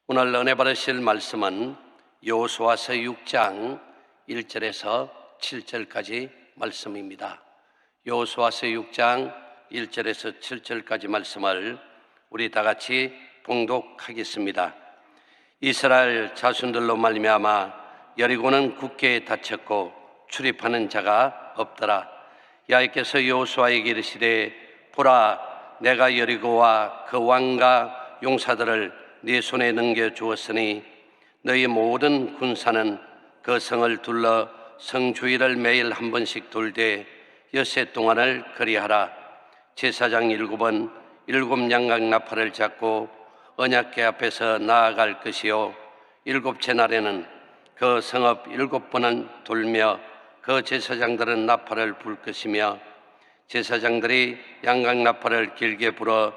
오늘 은혜 받으실 말씀은 여호수아서 6장 1절에서 7절까지 말씀입니다. 여호수아서 6장 1절에서 7절까지 말씀을 우리 다 같이 봉독하겠습니다. 이스라엘 자손들로 말미암아 여리고는 굳게 닫혔고 출입하는 자가 없더라. 여호와께서 여호수아에게 이르시되 보라, 내가 여리고와 그 왕과 용사들을 네 손에 넘겨 주었으니 너희 모든 군사는 그 성을 둘러 성 주위를 매일 한 번씩 돌되 엿새 동안을 그리하라. 제사장 7은 7 양각 나팔을 잡고 언약궤 앞에서 나아갈 것이요 7째 날에는 그 성읍 7번을 돌며 그 제사장들은 나팔을 불 것이며 제사장들이 양각 나팔을 길게 불어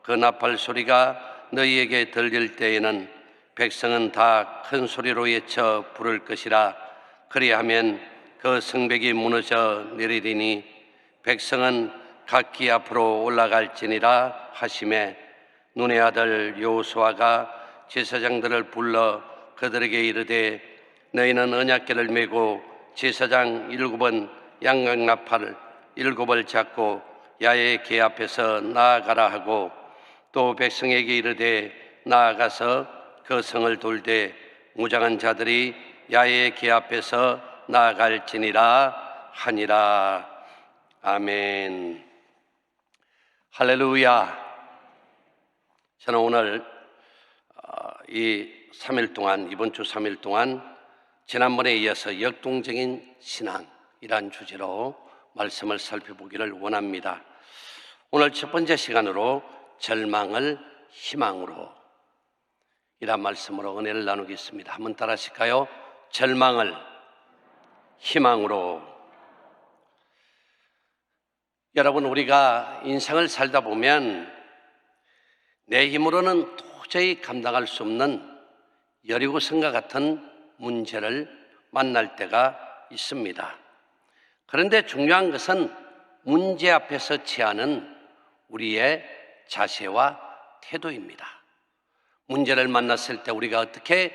그 나팔 소리가 너희에게 들릴 때에는 백성은 다 큰 소리로 외쳐 부를 것이라. 그리하면 그 성벽이 무너져 내리리니 백성은 각기 앞으로 올라갈지니라 하시매, 눈의 아들 여호수아가 제사장들을 불러 그들에게 이르되 너희는 언약궤를 메고 제사장 7은 양각 나팔 7을 잡고 야훼 궤 앞에서 나아가라 하고, 또 백성에게 이르되 나아가서 그 성을 돌되 무장한 자들이 야훼 궤 앞에서 나아갈지니라 하니라. 아멘. 할렐루야. 저는 오늘 이 3일 동안, 이번 주 3일 동안 지난번에 이어서 역동적인 신앙이란 주제로 말씀을 살펴보기를 원합니다. 오늘 첫 번째 시간으로 절망을 희망으로 이란 말씀으로 은혜를 나누겠습니다. 한번 따라 하실까요? 절망을 희망으로. 여러분, 우리가 인생을 살다 보면 내 힘으로는 도저히 감당할 수 없는 여리고성과 같은 문제를 만날 때가 있습니다. 그런데 중요한 것은 문제 앞에서 취하는 우리의 자세와 태도입니다. 문제를 만났을 때 우리가 어떻게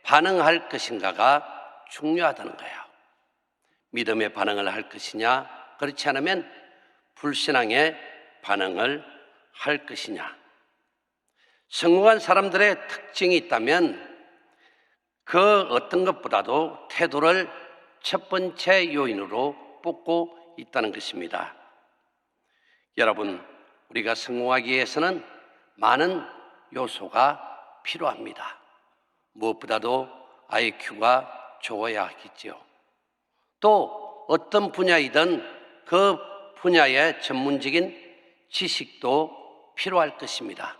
반응할 것인가가 중요하다는 거예요. 믿음의 반응을 할 것이냐, 그렇지 않으면 불신앙의 반응을 할 것이냐. 성공한 사람들의 특징이 있다면 그 어떤 것보다도 태도를 첫 번째 요인으로 뽑고 있다는 것입니다. 여러분, 우리가 성공하기 위해서는 많은 요소가 필요합니다. 무엇보다도 IQ가 좋아야 하겠지요. 또 어떤 분야이든 그 분야의 전문적인 지식도 필요할 것입니다.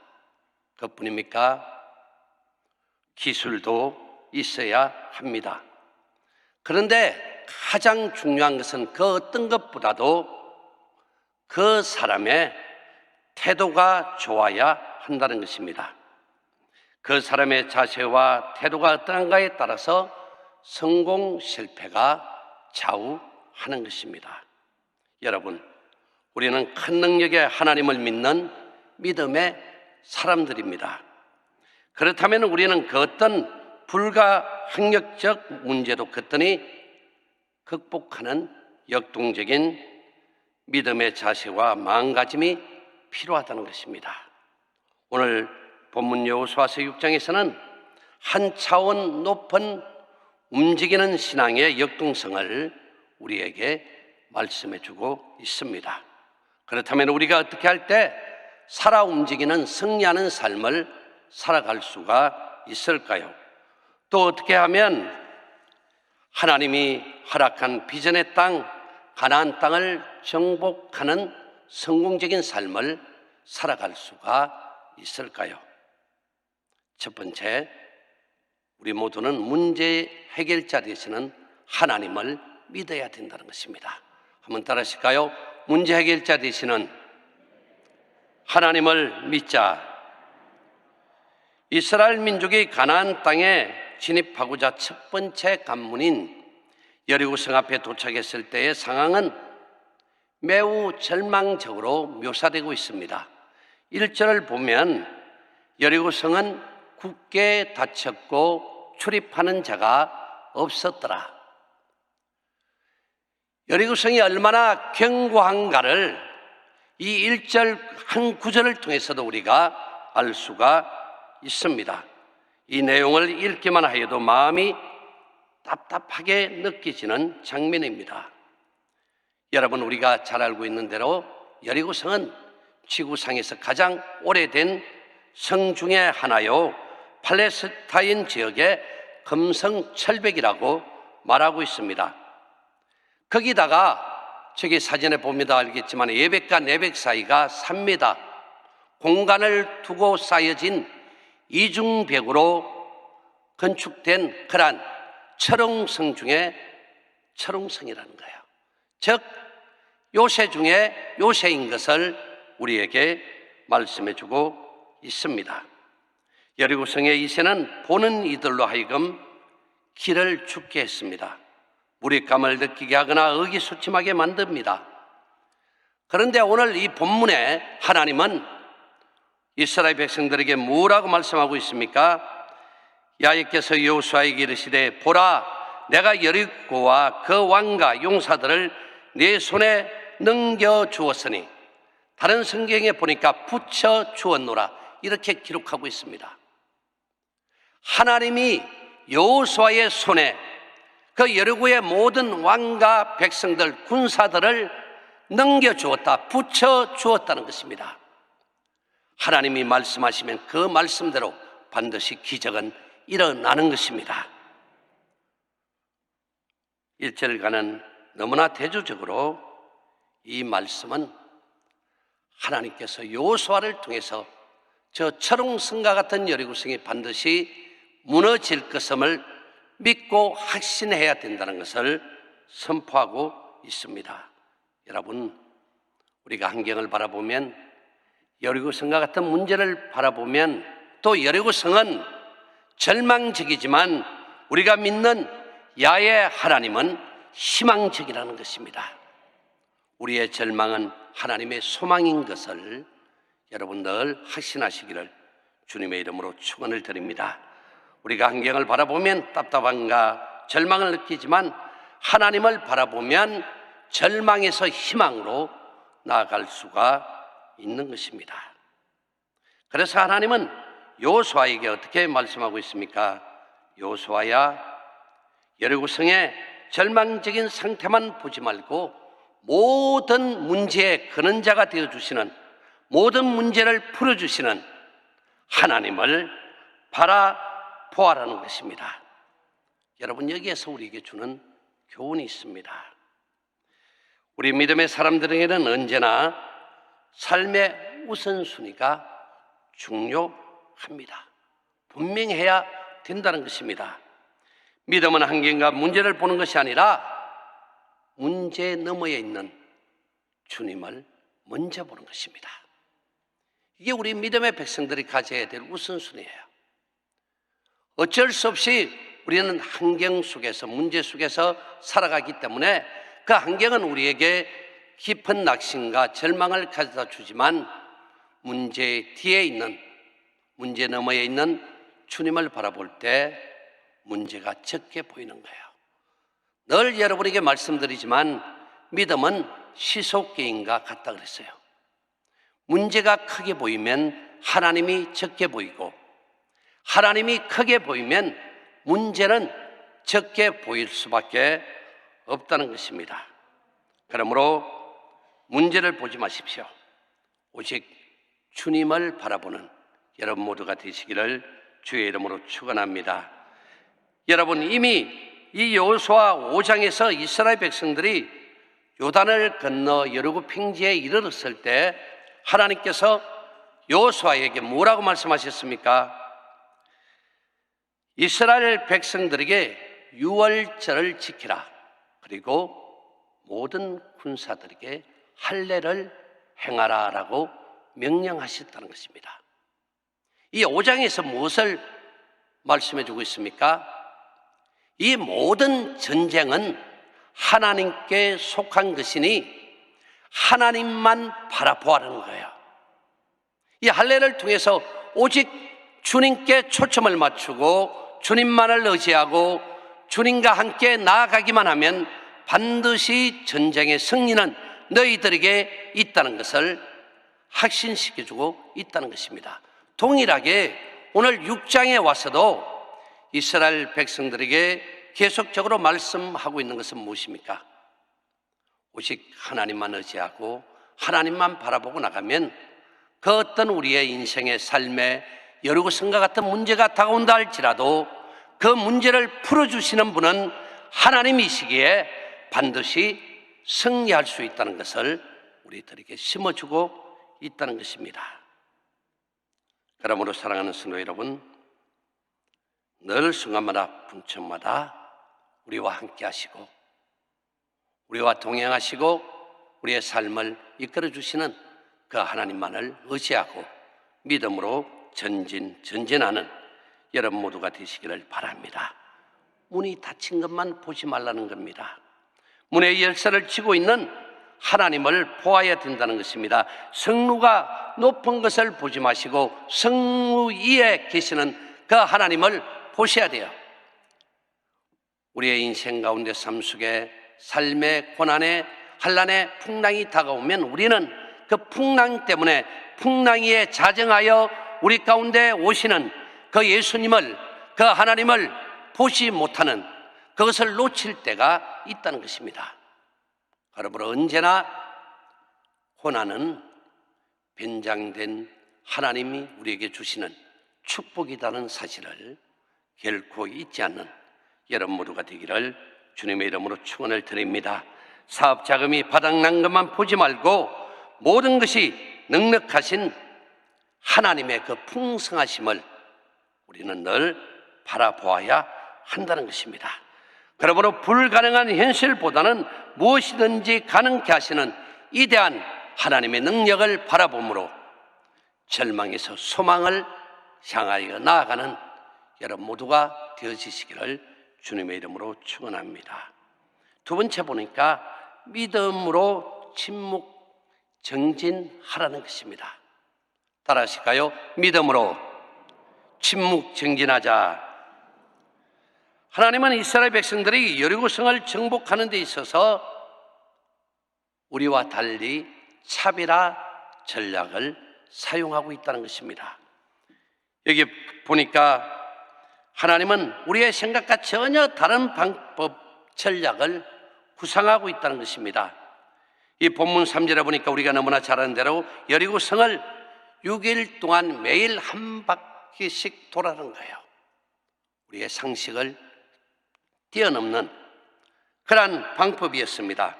그뿐입니까? 기술도 있어야 합니다. 그런데 가장 중요한 것은 그 어떤 것보다도 그 사람의 태도가 좋아야 한다는 것입니다. 그 사람의 자세와 태도가 어떠한가에 따라서 성공, 실패가 좌우하는 것입니다. 여러분, 우리는 큰 능력의 하나님을 믿는 믿음의 사람들입니다. 그렇다면 우리는 그 어떤 불가항력적 문제도 그랬더니 극복하는 역동적인 믿음의 자세와 마음가짐이 필요하다는 것입니다. 오늘 본문 여호수아서 6장에서는 한 차원 높은 움직이는 신앙의 역동성을 우리에게 말씀해 주고 있습니다. 그렇다면 우리가 어떻게 할 때 살아 움직이는 승리하는 삶을 살아갈 수가 있을까요? 또 어떻게 하면 하나님이 허락한 비전의 땅, 가나안 땅을 정복하는 성공적인 삶을 살아갈 수가 있을까요? 첫 번째, 우리 모두는 문제 해결자 되시는 하나님을 믿어야 된다는 것입니다. 한번 따라 하실까요? 문제 해결자 되시는 하나님을 믿자. 이스라엘 민족이 가나안 땅에 진입하고자 첫 번째 관문인 여리고성 앞에 도착했을 때의 상황은 매우 절망적으로 묘사되고 있습니다. 1절을 보면 여리고성은 굳게 닫혔고 출입하는 자가 없었더라. 여리고성이 얼마나 견고한가를 이 1절 한 구절을 통해서도 우리가 알 수가 있습니다. 이 내용을 읽기만 하여도 마음이 답답하게 느껴지는 장면입니다. 여러분, 우리가 잘 알고 있는 대로 여리고성은 지구상에서 가장 오래된 성 중에 하나요, 팔레스타인 지역의 금성철벽이라고 말하고 있습니다. 거기다가 저기 사진에 보면 알겠지만 예백과 내백 사이가 3m, 공간을 두고 쌓여진 이중벽으로 건축된 그러한 철옹성 중에 철옹성이라는 거예요. 즉 요새 중에 요새인 것을 우리에게 말씀해 주고 있습니다. 여리고성의 이새는 보는 이들로 하여금 길을 춥게 했습니다. 무력감을 느끼게 하거나 의기소침하게 만듭니다. 그런데 오늘 이 본문에 하나님은 이스라엘 백성들에게 뭐라고 말씀하고 있습니까? 야훼께서 여호수아에게 이르시되 보라, 내가 여리고와 그 왕과 용사들을 네 손에 넘겨주었으니, 다른 성경에 보니까 붙여 주었노라 이렇게 기록하고 있습니다. 하나님이 여호수아의 손에 그 여리고의 모든 왕과 백성들, 군사들을 넘겨주었다, 붙여주었다는 것입니다. 하나님이 말씀하시면 그 말씀대로 반드시 기적은 일어나는 것입니다. 1절과는 너무나 대조적으로 이 말씀은 하나님께서 여호수아를 통해서 저 철옹성과 같은 여리고성이 반드시 무너질 것임을 믿고 확신해야 된다는 것을 선포하고 있습니다. 여러분, 우리가 환경을 바라보면, 여리고성과 같은 문제를 바라보면, 또 여리고성은 절망적이지만 우리가 믿는 야훼 하나님은 희망적이라는 것입니다. 우리의 절망은 하나님의 소망인 것을 여러분 늘 확신하시기를 주님의 이름으로 축원을 드립니다. 우리가 환경을 바라보면 답답함과 절망을 느끼지만 하나님을 바라보면 절망에서 희망으로 나아갈 수가 있는 것입니다. 그래서 하나님은 여호수아에게 어떻게 말씀하고 있습니까? 여호수아야, 여리고성의 절망적인 상태만 보지 말고 모든 문제의 근원자가 되어주시는, 모든 문제를 풀어주시는 하나님을 바라보아라는 것입니다. 여러분, 여기에서 우리에게 주는 교훈이 있습니다. 우리 믿음의 사람들에게는 언제나 삶의 우선순위가 중요합니다. 분명해야 된다는 것입니다. 믿음은 환경과 문제를 보는 것이 아니라 문제 너머에 있는 주님을 먼저 보는 것입니다. 이게 우리 믿음의 백성들이 가져야 될 우선순위예요. 어쩔 수 없이 우리는 환경 속에서, 문제 속에서 살아가기 때문에 그 환경은 우리에게 깊은 낙심과 절망을 가져다 주지만 문제 뒤에 있는, 문제 너머에 있는 주님을 바라볼 때 문제가 적게 보이는 거예요. 늘 여러분에게 말씀드리지만 믿음은 시속게임과 같다 그랬어요. 문제가 크게 보이면 하나님이 적게 보이고, 하나님이 크게 보이면 문제는 적게 보일 수밖에 없다는 것입니다. 그러므로 문제를 보지 마십시오. 오직 주님을 바라보는 여러분 모두가 되시기를 주의 이름으로 축원합니다. 여러분, 이미 이 여호수아 5장에서 이스라엘 백성들이 요단을 건너 여리고 평지에 이르렀을 때 하나님께서 여호수아에게 뭐라고 말씀하셨습니까? 이스라엘 백성들에게 유월절을 지키라. 그리고 모든 군사들에게 할례를 행하라라고 명령하셨다는 것입니다. 이 5장에서 무엇을 말씀해 주고 있습니까? 이 모든 전쟁은 하나님께 속한 것이니 하나님만 바라보라는 거예요. 이 할례를 통해서 오직 주님께 초점을 맞추고 주님만을 의지하고 주님과 함께 나아가기만 하면 반드시 전쟁의 승리는 너희들에게 있다는 것을 확신시켜주고 있다는 것입니다. 동일하게 오늘 6장에 와서도 이스라엘 백성들에게 계속적으로 말씀하고 있는 것은 무엇입니까? 오직 하나님만 의지하고 하나님만 바라보고 나가면 그 어떤 우리의 인생의 삶에 여리고성과 같은 문제가 다가온다 할지라도 그 문제를 풀어주시는 분은 하나님이시기에 반드시 승리할 수 있다는 것을 우리들에게 심어주고 있다는 것입니다. 그러므로 사랑하는 성도 여러분, 늘 순간마다 분천마다 우리와 함께 하시고 우리와 동행하시고 우리의 삶을 이끌어 주시는 그 하나님만을 의지하고 믿음으로 전진하는 여러분 모두가 되시기를 바랍니다. 문이 닫힌 것만 보지 말라는 겁니다. 문의 열쇠를 쥐고 있는 하나님을 보아야 된다는 것입니다. 성루가 높은 것을 보지 마시고 성루 위에 계시는 그 하나님을 보셔야 돼요. 우리의 인생 가운데 삶 속에 삶의 고난에 환난의 풍랑이 다가오면 우리는 그 풍랑 때문에 풍랑이에 자정하여 우리 가운데 오시는 그 예수님을, 그 하나님을 보지 못하는 그것을 놓칠 때가 있다는 것입니다. 그러므로 언제나 고난은 변장된 하나님이 우리에게 주시는 축복이라는 사실을 결코 잊지 않는 여러분 모두가 되기를 주님의 이름으로 축원을 드립니다. 사업 자금이 바닥난 것만 보지 말고 모든 것이 넉넉하신 하나님의 그 풍성하심을 우리는 늘 바라보아야 한다는 것입니다. 그러므로 불가능한 현실보다는 무엇이든지 가능케 하시는 위대한 하나님의 능력을 바라봄으로 절망에서 소망을 향하여 나아가는 여러분 모두가 되어지시기를 주님의 이름으로 축원합니다. 두 번째 보니까 믿음으로 침묵 정진하라는 것입니다. 따라하실까요? 믿음으로 침묵 정진하자. 하나님은 이스라엘 백성들이 여리고성을 정복하는 데 있어서 우리와 달리 차별화 전략을 사용하고 있다는 것입니다. 여기 보니까 하나님은 우리의 생각과 전혀 다른 방법, 전략을 구상하고 있다는 것입니다. 이 본문 3절에 보니까 우리가 너무나 잘 아는 대로 여리고성을 6일 동안 매일 한 바퀴씩 돌아는 거예요. 우리의 상식을 뛰어넘는 그러한 방법이었습니다.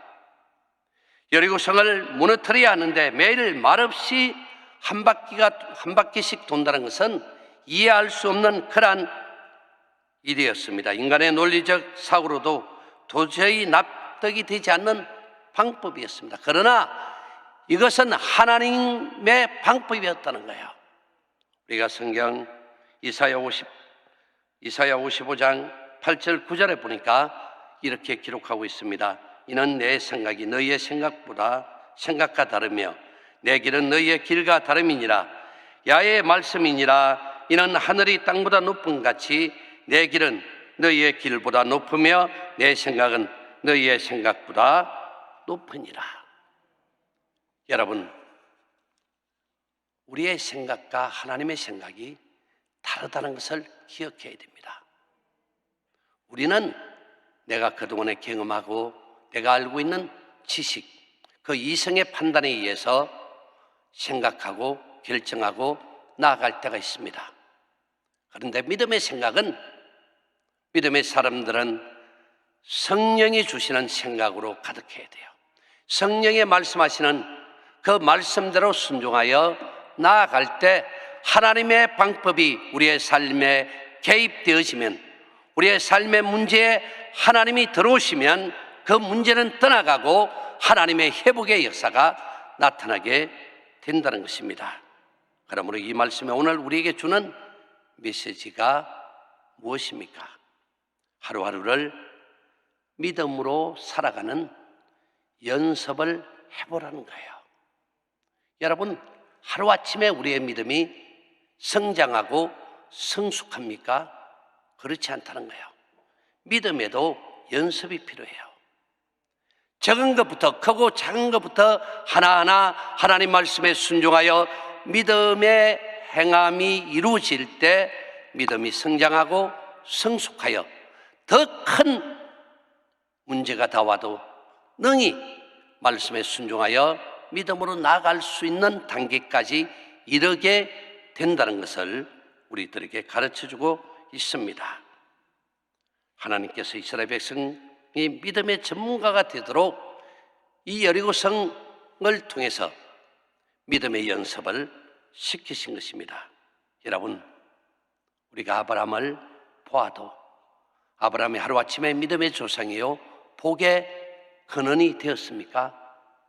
여리고성을 무너뜨려야 하는데 매일 말없이 한 바퀴씩 돈다는 것은 이해할 수 없는 그러한 일이었습니다. 인간의 논리적 사고로도 도저히 납득이 되지 않는 방법이었습니다. 그러나 이것은 하나님의 방법이었다는 거예요. 우리가 성경 이사야 55장 8절 9절에 보니까 이렇게 기록하고 있습니다. 이는 내 생각이 너희의 생각과 다르며 내 길은 너희의 길과 다름이니라. 야의 말씀이니라. 이는 하늘이 땅보다 높은 같이 내 길은 너희의 길보다 높으며 내 생각은 너희의 생각보다 높으니라. 여러분, 우리의 생각과 하나님의 생각이 다르다는 것을 기억해야 됩니다. 우리는 내가 그동안에 경험하고 내가 알고 있는 지식, 그 이성의 판단에 의해서 생각하고 결정하고 나아갈 때가 있습니다. 그런데 믿음의 생각은, 믿음의 사람들은 성령이 주시는 생각으로 가득해야 돼요. 성령이 말씀하시는 그 말씀대로 순종하여 나아갈 때 하나님의 방법이 우리의 삶에 개입되어지면, 우리의 삶의 문제에 하나님이 들어오시면 그 문제는 떠나가고 하나님의 회복의 역사가 나타나게 된다는 것입니다. 그러므로 이 말씀에 오늘 우리에게 주는 메시지가 무엇입니까? 하루하루를 믿음으로 살아가는 연습을 해보라는 거예요. 여러분, 하루아침에 우리의 믿음이 성장하고 성숙합니까? 그렇지 않다는 거예요. 믿음에도 연습이 필요해요. 적은 것부터, 크고 작은 것부터 하나하나 하나님 말씀에 순종하여 믿음의 행함이 이루어질 때 믿음이 성장하고 성숙하여 더 큰 문제가 다와도 능히 말씀에 순종하여 믿음으로 나아갈 수 있는 단계까지 이르게 된다는 것을 우리들에게 가르쳐주고 있습니다. 하나님께서 이스라엘 백성이 믿음의 전문가가 되도록 이 여리고성을 통해서 믿음의 연습을 시키신 것입니다. 여러분, 우리가 아브라함을 보아도 아브라함이 하루아침에 믿음의 조상이요 복의 근원이 되었습니까?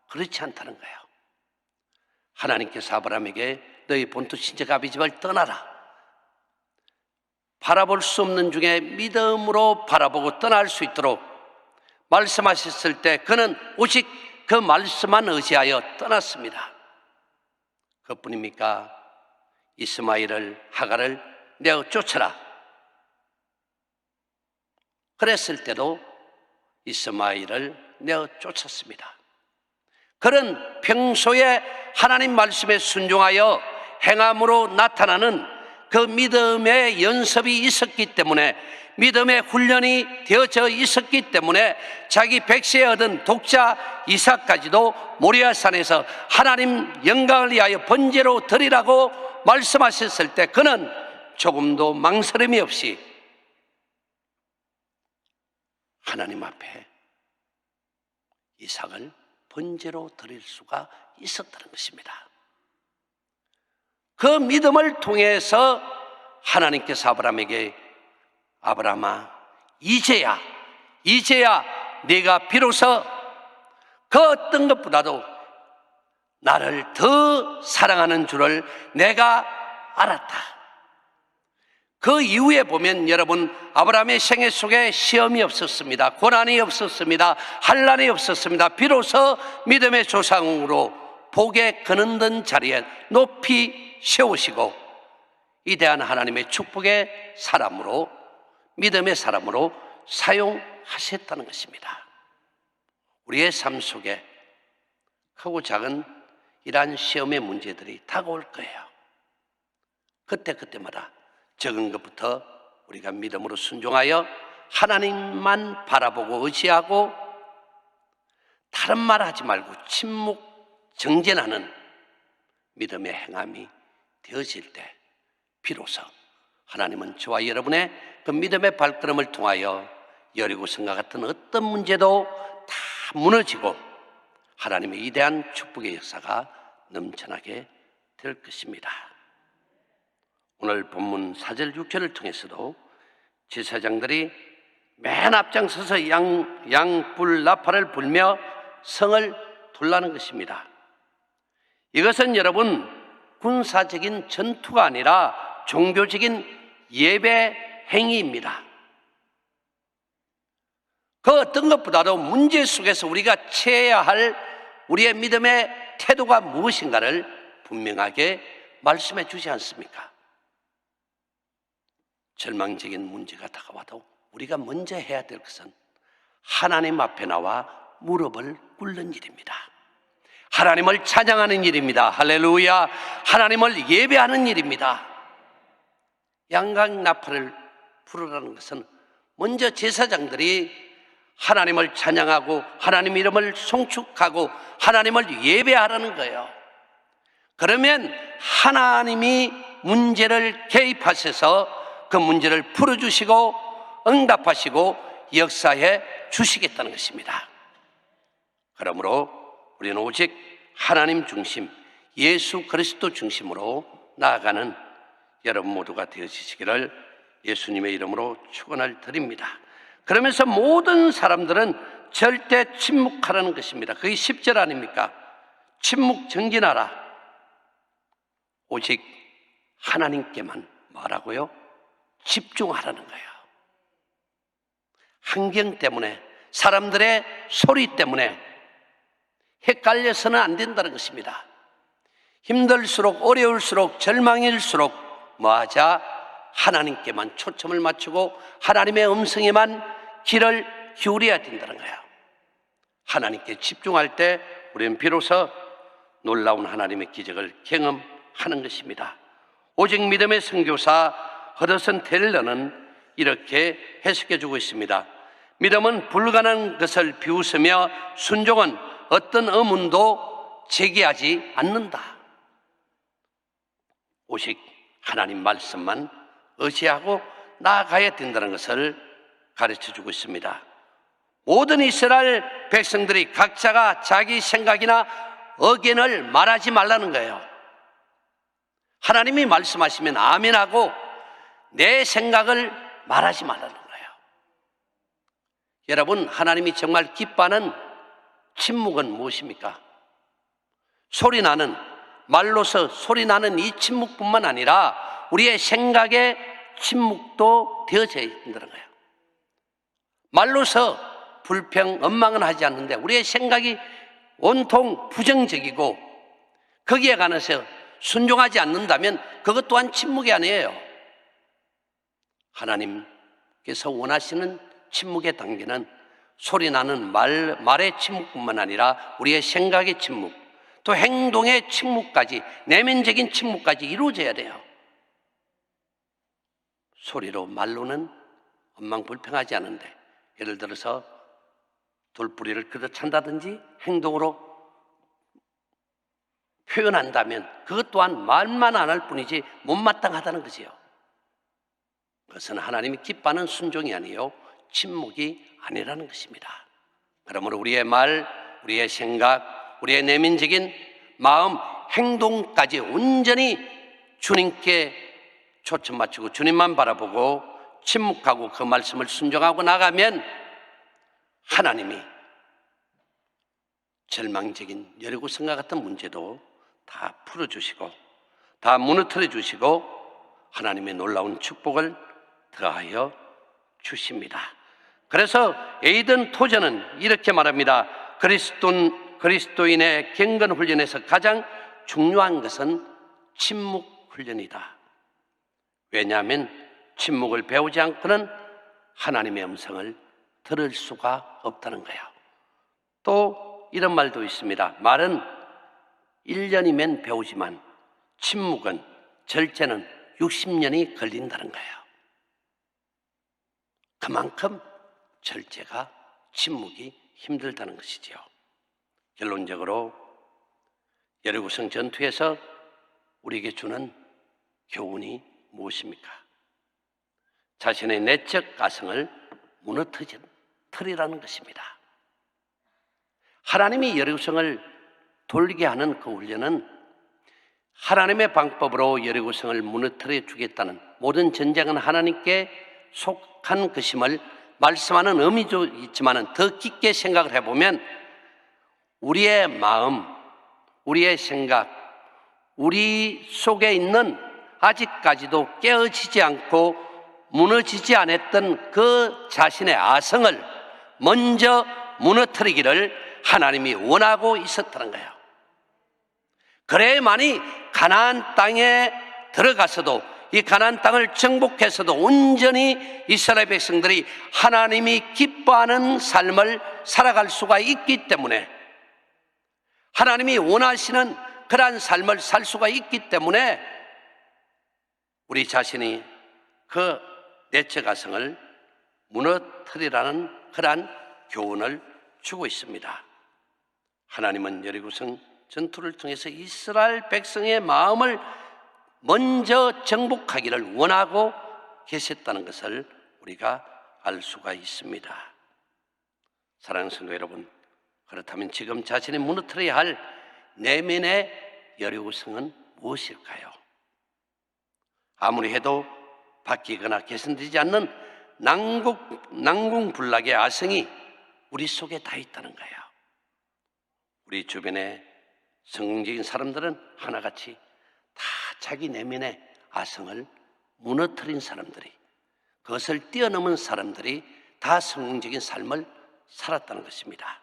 그렇지 않다는 거예요. 하나님께서 아브라함에게 너희 본토 친척 아비 집을 떠나라, 바라볼 수 없는 중에 믿음으로 바라보고 떠날 수 있도록 말씀하셨을 때 그는 오직 그 말씀만 의지하여 떠났습니다. 그뿐입니까? 이스마엘을, 하갈을 내어 쫓아라 그랬을 때도 이스마엘을 내어 쫓았습니다. 그는 평소에 하나님 말씀에 순종하여 행함으로 나타나는 그 믿음의 연습이 있었기 때문에, 믿음의 훈련이 되어져 있었기 때문에 자기 백세에 얻은 독자 이삭까지도 모리아산에서 하나님 영광을 위하여 번제로 드리라고 말씀하셨을 때 그는 조금도 망설임이 없이 하나님 앞에 이삭을 번제로 드릴 수가 있었다는 것입니다. 그 믿음을 통해서 하나님께서 아브라함에게 아브라함아, 이제야 네가 비로소 그 어떤 것보다도 나를 더 사랑하는 줄을 내가 알았다. 그 이후에 보면 여러분, 아브라함의 생애 속에 시험이 없었습니다. 고난이 없었습니다. 환난이 없었습니다. 비로소 믿음의 조상으로 복에 거는던 자리에 높이 세우시고 위대한 하나님의 축복의 사람으로, 믿음의 사람으로 사용하셨다는 것입니다. 우리의 삶 속에 크고 작은 이러한 시험의 문제들이 다가올 거예요. 그때마다 적은 것부터 우리가 믿음으로 순종하여 하나님만 바라보고 의지하고 다른 말 하지 말고 침묵 정진하는 믿음의 행함이 되어질 때 비로소 하나님은 저와 여러분의 그 믿음의 발걸음을 통하여 여리고성과 같은 어떤 문제도 다 무너지고 하나님의 위대한 축복의 역사가 넘쳐나게 될 것입니다. 오늘 본문 4절 6절을 통해서도 제사장들이 맨 앞장서서 양불 나팔을 불며 성을 둘라는 것입니다. 이것은 여러분 군사적인 전투가 아니라 종교적인 예배 행위입니다. 그 어떤 것보다도 문제 속에서 우리가 취해야 할 우리의 믿음의 태도가 무엇인가를 분명하게 말씀해 주지 않습니까? 절망적인 문제가 다가와도 우리가 먼저 해야 될 것은 하나님 앞에 나와 무릎을 꿇는 일입니다. 하나님을 찬양하는 일입니다. 할렐루야. 하나님을 예배하는 일입니다. 양각 나팔을 부르라는 것은 먼저 제사장들이 하나님을 찬양하고 하나님 이름을 송축하고 하나님을 예배하라는 거예요. 그러면 하나님이 문제를 개입하셔서 그 문제를 풀어주시고 응답하시고 역사해 주시겠다는 것입니다. 그러므로 우리는 오직 하나님 중심, 예수 그리스도 중심으로 나아가는 여러분 모두가 되어지시기를 예수님의 이름으로 축원을 드립니다. 그러면서 모든 사람들은 절대 침묵하라는 것입니다. 그게 10절 아닙니까? 침묵 정진하라. 오직 하나님께만 뭐라고요? 집중하라는 거예요. 환경 때문에, 사람들의 소리 때문에 헷갈려서는 안 된다는 것입니다. 힘들수록, 어려울수록, 절망일수록 뭐하자? 하나님께만 초점을 맞추고 하나님의 음성에만 귀를 기울여야 된다는 거예요. 하나님께 집중할 때 우리는 비로소 놀라운 하나님의 기적을 경험하는 것입니다. 오직 믿음의 선교사 허드슨 텔러는 이렇게 해석해 주고 있습니다. 믿음은 불가능한 것을 비웃으며 순종은 어떤 의문도 제기하지 않는다. 오직 하나님 말씀만 의지하고 나아가야 된다는 것을 가르쳐 주고 있습니다. 모든 이스라엘 백성들이 각자가 자기 생각이나 의견을 말하지 말라는 거예요. 하나님이 말씀하시면 아멘하고 내 생각을 말하지 말라는 거예요. 여러분, 하나님이 정말 기뻐하는 침묵은 무엇입니까? 말로서 소리 나는 이 침묵뿐만 아니라 우리의 생각의 침묵도 되어져야 된다는 거예요. 말로서 불평, 원망은 하지 않는데 우리의 생각이 온통 부정적이고 거기에 관해서 순종하지 않는다면 그것 또한 침묵이 아니에요. 하나님께서 원하시는 침묵의 단계는 소리나는 말의 침묵뿐만 아니라 우리의 생각의 침묵, 또 행동의 침묵까지, 내면적인 침묵까지 이루어져야 돼요. 소리로, 말로는 원망 불평하지 않은데, 예를 들어서 돌뿌리를 걷어찬다든지 행동으로 표현한다면 그것 또한 말만 안 할 뿐이지 못마땅하다는 거지요. 그것은 하나님이 기뻐하는 순종이 아니요 침묵이 아니라는 것입니다. 그러므로 우리의 말, 우리의 생각, 우리의 내면적인 마음, 행동까지 온전히 주님께 초점 맞추고 주님만 바라보고 침묵하고 그 말씀을 순종하고 나가면 하나님이 절망적인 여리고성과 같은 문제도 다 풀어주시고 다 무너뜨려 주시고 하나님의 놀라운 축복을 더하여 주십니다. 그래서 에이든 토저는 이렇게 말합니다. 그리스도인의 경건 훈련에서 가장 중요한 것은 침묵 훈련이다. 왜냐하면 침묵을 배우지 않고는 하나님의 음성을 들을 수가 없다는 거예요. 또 이런 말도 있습니다. 말은 1년이면 배우지만 침묵은, 절제는 60년이 걸린다는 거예요. 그만큼 절제가, 침묵이 힘들다는 것이지요. 결론적으로 여리고성 전투에서 우리에게 주는 교훈이 무엇입니까? 자신의 내적 가성을 무너뜨리라는 것입니다. 하나님이 여리고성을 돌리게 하는 그 훈련은 하나님의 방법으로 여리고성을 무너뜨려 주겠다는, 모든 전쟁은 하나님께 속한 것임을 말씀하는 의미도 있지만 더 깊게 생각을 해보면 우리의 마음, 우리의 생각, 우리 속에 있는 아직까지도 깨어지지 않고 무너지지 않았던 그 자신의 아성을 먼저 무너뜨리기를 하나님이 원하고 있었다는 거예요. 그래야만이 가나안 땅에 들어가서도, 이 가나안 땅을 정복해서도 온전히 이스라엘 백성들이 하나님이 기뻐하는 삶을 살아갈 수가 있기 때문에, 하나님이 원하시는 그러한 삶을 살 수가 있기 때문에 우리 자신이 그 내적 가성을 무너뜨리라는 그러한 교훈을 주고 있습니다. 하나님은 여리고성 전투를 통해서 이스라엘 백성의 마음을 먼저 정복하기를 원하고 계셨다는 것을 우리가 알 수가 있습니다. 사랑하는 성도 여러분, 그렇다면 지금 자신이 무너뜨려야 할 내면의 여리고성은 무엇일까요? 아무리 해도 바뀌거나 개선되지 않는 난공불락의 아성이 우리 속에 다 있다는 거예요. 우리 주변의 성공적인 사람들은 하나같이 다 자기 내면의 아성을 무너뜨린 사람들이, 그것을 뛰어넘은 사람들이 다 성공적인 삶을 살았다는 것입니다.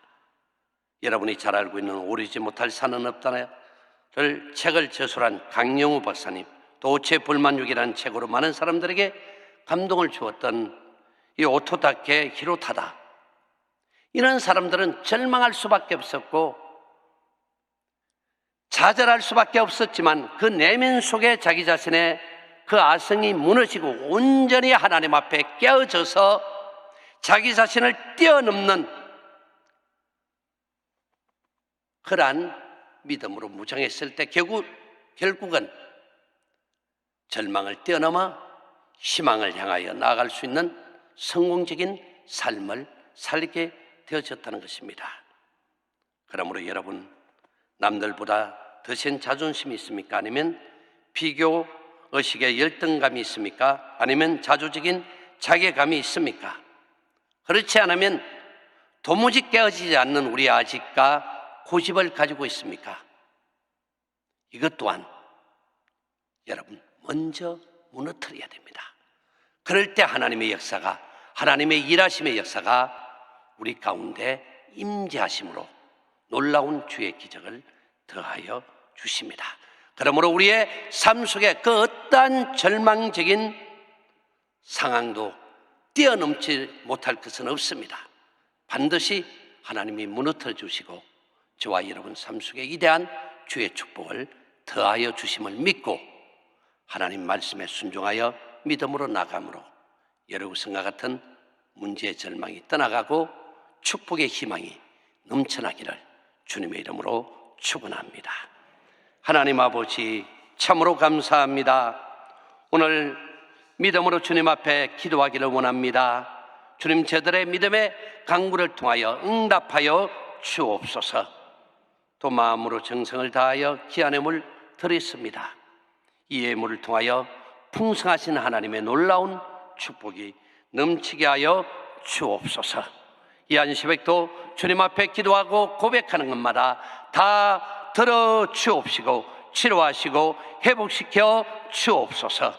여러분이 잘 알고 있는 오르지 못할 산은 없다를 책을 저술한 강영우 박사님, 또 재불만육이라는 책으로 많은 사람들에게 감동을 주었던 이 오토다케 히로타다, 이런 사람들은 절망할 수밖에 없었고 좌절할 수밖에 없었지만 그 내면 속에 자기 자신의 그 아성이 무너지고 온전히 하나님 앞에 깨어져서 자기 자신을 뛰어넘는 그러한 믿음으로 무장했을 때 결국은 절망을 뛰어넘어 희망을 향하여 나아갈 수 있는 성공적인 삶을 살게 되어졌다는 것입니다. 그러므로 여러분, 남들보다 더 센 자존심이 있습니까? 아니면 비교 의식의 열등감이 있습니까? 아니면 자조적인 자괴감이 있습니까? 그렇지 않으면 도무지 깨어지지 않는 우리 아직과 고집을 가지고 있습니까? 이것 또한 여러분 먼저 무너뜨려야 됩니다. 그럴 때 하나님의 역사가, 하나님의 일하심의 역사가 우리 가운데 임재하심으로 놀라운 주의 기적을 더하여 주십니다. 그러므로 우리의 삶 속에 그 어떠한 절망적인 상황도 뛰어넘지 못할 것은 없습니다. 반드시 하나님이 무너뜨려 주시고 저와 여러분 삶 속에 위대한 주의 축복을 더하여 주심을 믿고 하나님 말씀에 순종하여 믿음으로 나감으로 여러분과 같은 문제의 절망이 떠나가고 축복의 희망이 넘쳐나기를 주님의 이름으로 축원합니다. 하나님 아버지, 참으로 감사합니다. 오늘 믿음으로 주님 앞에 기도하기를 원합니다. 주님, 저들의 믿음의 강구를 통하여 응답하여 주옵소서. 또 마음으로 정성을 다하여 귀한 예물 드렸습니다. 이 예물을 통하여 풍성하신 하나님의 놀라운 축복이 넘치게 하여 주옵소서. 이 안식백도 주님 앞에 기도하고 고백하는 것마다 다 들어 주옵시고 치료하시고 회복시켜 주옵소서.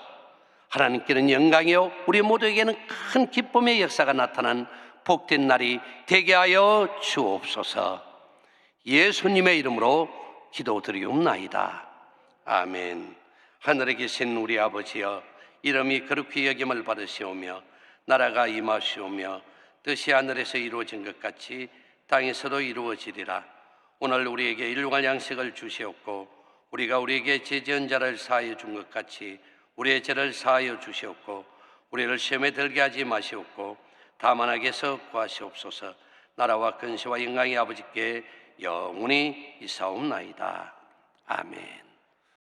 하나님께는 영광이요 우리 모두에게는 큰 기쁨의 역사가 나타난 복된 날이 되게 하여 주옵소서. 예수님의 이름으로 기도드리옵나이다. 아멘. 하늘에 계신 우리 아버지여, 이름이 거룩히 여김을 받으시오며 나라가 임하시오며 뜻이 하늘에서 이루어진 것 같이 땅에서도 이루어지리라. 오늘 우리에게 일용할 양식을 주시옵고 우리가 우리에게 죄지은 자를 사하여 준 것 같이 우리의 죄를 사하여 주시옵고 우리를 시험에 들게 하지 마시옵고 다만 악에서 구하시옵소서. 나라와 근세와 영광이 아버지께 영원히 있사옵나이다. 아멘.